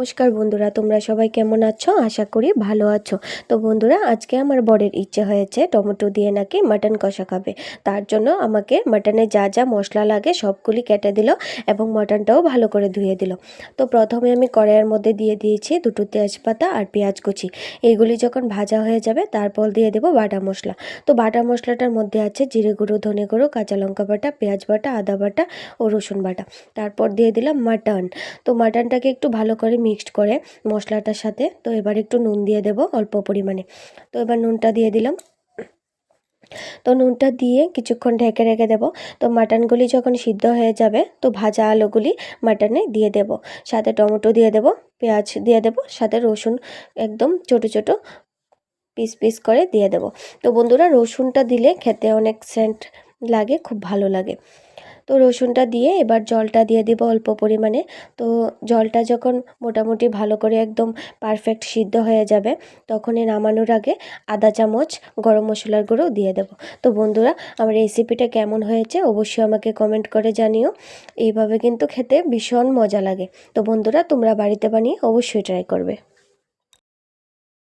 নমস্কার বন্ধুরা, তোমরা সবাই কেমন আছো? আশা করি ভালো আছো। তো বন্ধুরা, আজকে আমার বরের ইচ্ছে হয়েছে টমেটো দিয়ে নাকি মাটন কষা খাবে। তার জন্য আমাকে মাটনে যা যা মশলা লাগে সবগুলি কেটে দিল এবং মাটনটাও ভালো করে ধুয়ে দিল। তো প্রথমে আমি কড়াইয়ের মধ্যে দিয়ে দিয়েছি দুটো তেজপাতা আর পেঁয়াজ কুচি। এইগুলি যখন ভাজা হয়ে যাবে তারপর দিয়ে দেবো বাটা মশলা। তো বাটা মশলাটার মধ্যে আছে জিরে গুঁড়ো, ধনে গুঁড়ো, কাঁচা লঙ্কা বাটা, পেঁয়াজ বাটা, আদা বাটা ও রসুন বাটা। তারপর দিয়ে দিলাম মাটন। তো মাটনটাকে একটু ভালো করে মিক্সড করে মশলাটার সাথে, তো এবার একটু নুন দিয়ে দেব অল্প পরিমাণে। তো এবার নুনটা দিয়ে দিলাম। তো নুনটা দিয়ে কিছুক্ষণ ঢেকে রেখে দেব। তো মাটনগুলি যখন সিদ্ধ হয়ে যাবে তো ভাজা আলুগুলি মাটনে দিয়ে দেব, সাথে টমেটো দিয়ে দেব, পেঁয়াজ দিয়ে দেব, সাথে রসুন একদম ছোট ছোট পিস পিস করে দিয়ে দেব। তো বন্ধুরা, রসুনটা দিলে খেতে অনেক সেন্ট লাগে, খুব ভালো লাগে। তো রসুনটা দিয়ে এবার জলটা দিয়ে দিব অল্প পরিমাণে। তো জলটা যখন মোটামুটি ভালো করে একদম পারফেক্ট সিদ্ধ হয়ে যাবে তখনই নামানোর আগে আধা চামচ গরম মশলার গুঁড়ো দিয়ে দেব। তো বন্ধুরা, আমার রেসিপিটা কেমন হয়েছে অবশ্যই আমাকে কমেন্ট করে জানিও। এইভাবে কিন্তু খেতে ভীষণ মজা লাগে। তো বন্ধুরা, তোমরা বাড়িতে বানিয়ে অবশ্যই ট্রাই করবে।